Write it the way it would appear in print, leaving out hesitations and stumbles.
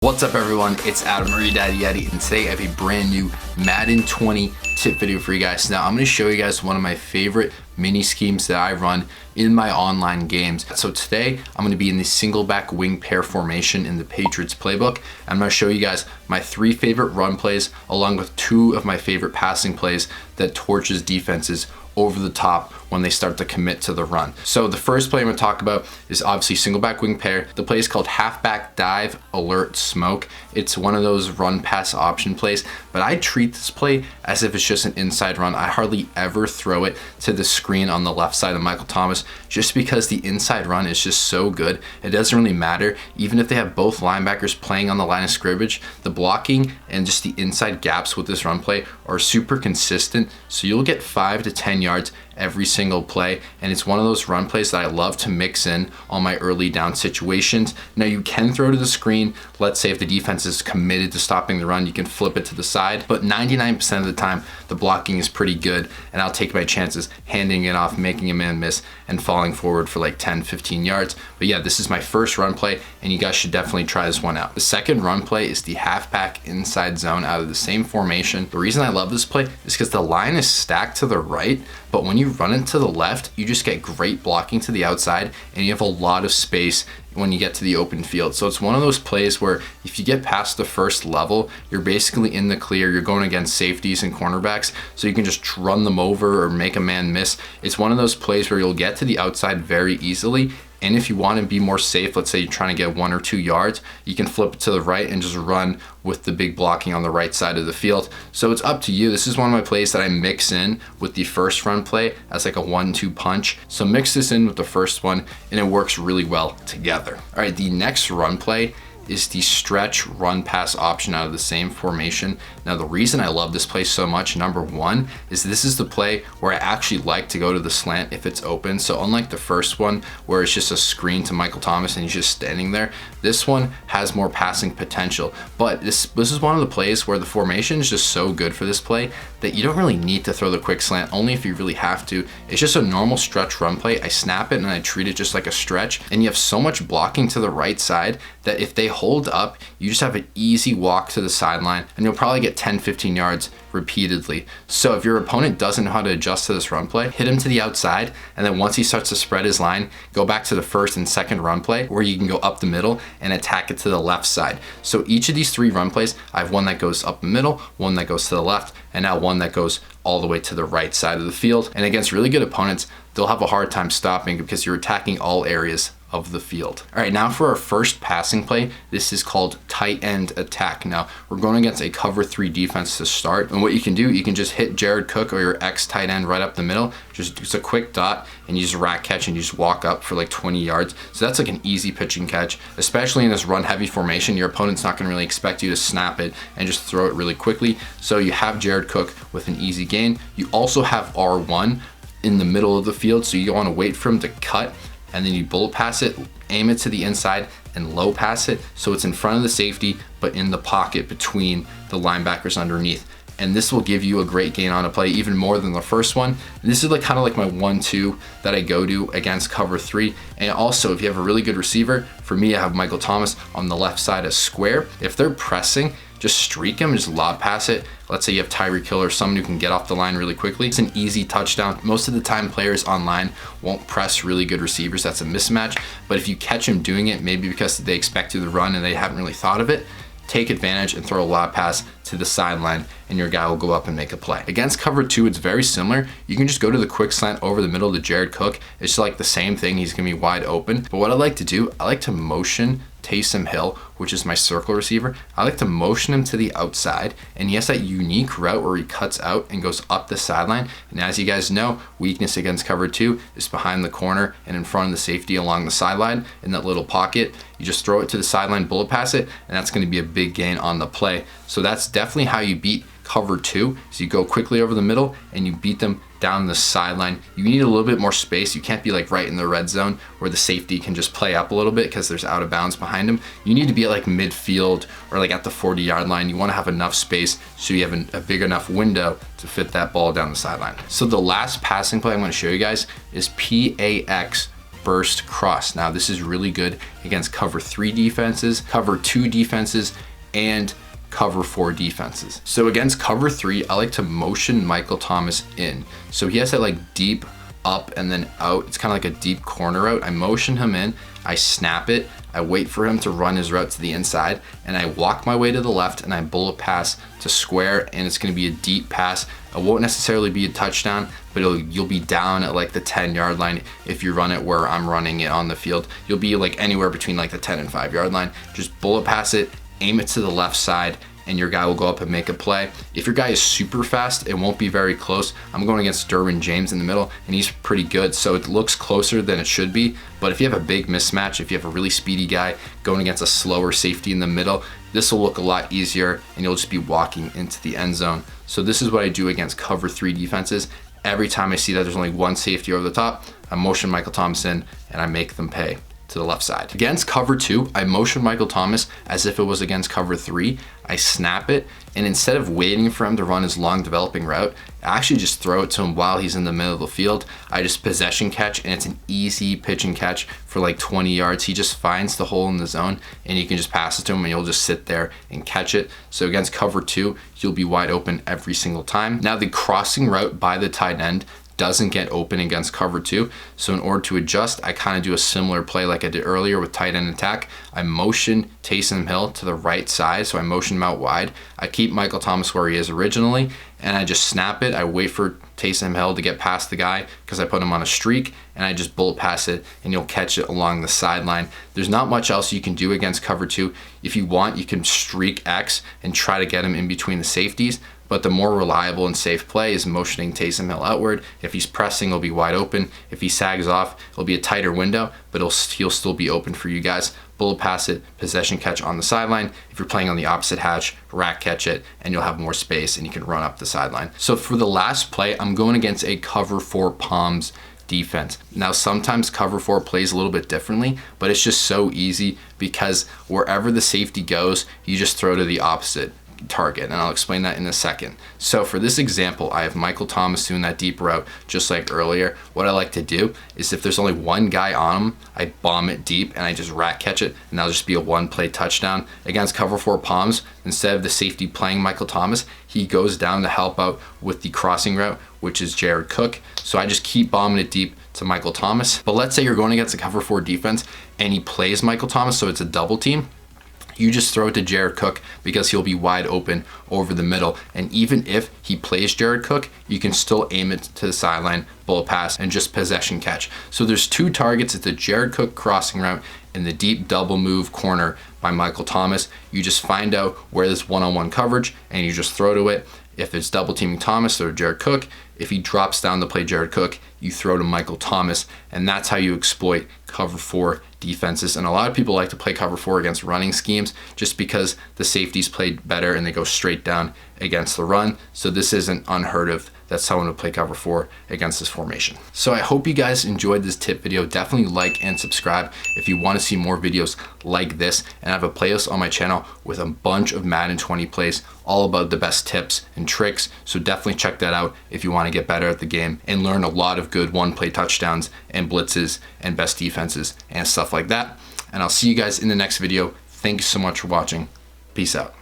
What's up everyone, it's Adam or your Daddy Yeti, and today I have a brand new Madden 20 tip video for you guys. Now I'm going to show you guys one of my favorite mini schemes that I run in my online games. So today I'm going to be in the single back wing pair formation in the Patriots playbook. I'm going to show you guys my 3 favorite run plays along with 2 of my favorite passing plays that torches defenses over the top when they start to commit to the run. So the first play I'm going to talk about is obviously single back wing pair. The play is called Halfback Dive Alert Smoke. It's one of those run pass option plays, but I treat this play as if it's just an inside run. I hardly ever throw it to the screen on the left side of Michael Thomas just because the inside run is just so good. It doesn't really matter. Even if they have both linebackers playing on the line of scrimmage, the blocking and just the inside gaps with this run play are super consistent. So you'll get 5 to 10 yards every single play, and it's one of those run plays that I love to mix in on my early down situations. Now you can throw to the screen. Let's say if the defense is committed to stopping the run, you can flip it to the side, but 99% of the time the blocking is pretty good, and I'll take my chances handing it off, making a man miss, and falling forward for like 10-15 yards. But yeah, this is my first run play, and you guys should definitely try this one out. The second run play is the halfback inside zone out of the same formation. The reason I love this play is because the line is stacked to the right, but when you run it to the left, you just get great blocking to the outside, and you have a lot of space when you get to the open field. So it's one of those plays where if you get past the first level, you're basically in the clear. You're going against safeties and cornerbacks, so you can just run them over or make a man miss. It's one of those plays where you'll get to the outside very easily. And if you want to be more safe, let's say you're trying to get 1 or 2 yards, you can flip it to the right and just run with the big blocking on the right side of the field. So it's up to you. This is one of my plays that I mix in with the first run play as like a 1-2 punch. So mix this in with the first one and it works really well together. All right, the next run play is the stretch run pass option out of the same formation. Now the reason I love this play so much, number one, is this is the play where I actually like to go to the slant if it's open. So unlike the first one where it's just a screen to Michael Thomas and he's just standing there, this one has more passing potential. But this is one of the plays where the formation is just so good for this play that you don't really need to throw the quick slant, only if you really have to. It's just a normal stretch run play. I snap it and I treat it just like a stretch, and you have so much blocking to the right side that if they hold up, you just have an easy walk to the sideline and you'll probably get 10-15 yards repeatedly. So if your opponent doesn't know how to adjust to this run play, hit him to the outside, and then once he starts to spread his line, go back to the first and second run play where you can go up the middle and attack it to the left side. So each of these 3 run plays, I have one that goes up the middle, one that goes to the left, and now one that goes all the way to the right side of the field. And against really good opponents, they'll have a hard time stopping because you're attacking all areas of the field. All right, now for our first passing play, this is called tight end attack. Now we're going against a cover 3 defense to start, and what you can do, you can just hit Jared Cook or your ex tight end right up the middle. Just a quick dot, and you just rack catch and you just walk up for like 20 yards. So that's like an easy pitch and catch, especially in this run heavy formation. Your opponent's not going to really expect you to snap it and just throw it really quickly. So you have Jared Cook with an easy gain. You also have R1 in the middle of the field, so you want to wait for him to cut, and then you bullet pass it, aim it to the inside, and low pass it so it's in front of the safety but in the pocket between the linebackers underneath. And this will give you a great gain on a play, even more than the first one. And this is like kind of like my 1-2 that I go to against cover 3. And also, if you have a really good receiver, for me, I have Michael Thomas on the left side as square. If they're pressing, just streak them, just lob pass it. Let's say you have Tyreek Hill or someone who can get off the line really quickly. It's an easy touchdown. Most of the time, players online won't press really good receivers. That's a mismatch. But if you catch them doing it, maybe because they expect you to run and they haven't really thought of it, take advantage and throw a lob pass to the sideline, and your guy will go up and make a play. Against cover 2, it's very similar. You can just go to the quick slant over the middle to Jared Cook. It's like the same thing. He's gonna be wide open. But what I like to do, I like to motion Taysom Hill, which is my circle receiver. I like to motion him to the outside, and he has that unique route where he cuts out and goes up the sideline. And as you guys know, weakness against cover 2 is behind the corner and in front of the safety along the sideline in that little pocket. You just throw it to the sideline, bullet pass it, and that's going to be a big gain on the play. So that's definitely how you beat cover 2. So you go quickly over the middle and you beat them down the sideline. You need a little bit more space. You can't be like right in the red zone where the safety can just play up a little bit because there's out of bounds behind him. You need to be at like midfield or like at the 40-yard line. You want to have enough space so you have a big enough window to fit that ball down the sideline. So the last passing play I'm going to show you guys is PAX Burst Cross. Now this is really good against cover 3 defenses, cover 2 defenses, and cover 4 defenses. So against cover 3, I like to motion Michael Thomas in. So he has that like deep up and then out. It's kind of like a deep corner route. I motion him in, I snap it, I wait for him to run his route to the inside, and I walk my way to the left and I bullet pass to square, and it's gonna be a deep pass. It won't necessarily be a touchdown, but you'll be down at like the 10-yard line if you run it where I'm running it on the field. You'll be like anywhere between like the 10 and 5-yard line. Just bullet pass it, aim it to the left side, and your guy will go up and make a play. If your guy is super fast, it won't be very close. I'm going against Derwin James in the middle, and he's pretty good, so it looks closer than it should be. But if you have a big mismatch, if you have a really speedy guy going against a slower safety in the middle, this will look a lot easier, and you'll just be walking into the end zone. So this is what I do against cover 3 defenses. Every time I see that there's only one safety over the top, I motion Michael Thomas in, and I make them pay to the left side. Against cover 2, I motion Michael Thomas as if it was against cover 3. I snap it, and instead of waiting for him to run his long developing route, I actually just throw it to him while he's in the middle of the field. I just possession catch, and it's an easy pitch and catch for like 20 yards. He just finds the hole in the zone, and you can just pass it to him, and you'll just sit there and catch it. So against cover 2, you'll be wide open every single time. Now the crossing route by the tight end doesn't get open against cover 2. So in order to adjust, I kind of do a similar play like I did earlier with tight end attack. I motion Taysom Hill to the right side, so I motion him out wide. I keep Michael Thomas where he is originally, and I just snap it. I wait for Taysom Hill to get past the guy because I put him on a streak, and I just bullet pass it, and you'll catch it along the sideline. There's not much else you can do against cover 2. If you want, you can streak X and try to get him in between the safeties, but the more reliable and safe play is motioning Taysom Hill outward. If he's pressing, he'll be wide open. If he sags off, it'll be a tighter window, but he'll still be open for you guys. Bullet pass it, possession catch on the sideline. If you're playing on the opposite hatch, rack catch it, and you'll have more space and you can run up the sideline. So for the last play, I'm going against a cover 4 Palms defense. Now sometimes cover 4 plays a little bit differently, but it's just so easy because wherever the safety goes, you just throw to the opposite target, and I'll explain that in a second. So for this example, I have Michael Thomas doing that deep route just like earlier. What I like to do is if there's only one guy on him, I bomb it deep and I just rack catch it, and that'll just be a 1-play touchdown. Against cover 4 Palms, instead of the safety playing Michael Thomas, he goes down to help out with the crossing route, which is Jared Cook. So I just keep bombing it deep to Michael Thomas. But let's say you're going against a cover 4 defense and he plays Michael Thomas, so it's a double team. You just throw it to Jared Cook because he'll be wide open over the middle. And even if he plays Jared Cook, you can still aim it to the sideline, bullet pass, and just possession catch. So there's 2 targets. It's the Jared Cook crossing route and the deep double move corner by Michael Thomas. You just find out where there's one-on-one coverage and you just throw to it. If it's double teaming Thomas or Jared Cook, if he drops down to play Jared Cook, you throw to Michael Thomas, and that's how you exploit cover 4 defenses. And a lot of people like to play cover 4 against running schemes just because the safeties play better and they go straight down against the run. So this isn't unheard of that someone would play cover 4 against this formation. So I hope you guys enjoyed this tip video. Definitely like and subscribe if you want to see more videos like this. And I have a playlist on my channel with a bunch of Madden 20 plays all about the best tips and tricks. So definitely check that out if you want to get better at the game and learn a lot of good 1-play touchdowns and blitzes and best defenses and stuff like that. And I'll see you guys in the next video. Thank you so much for watching. Peace out.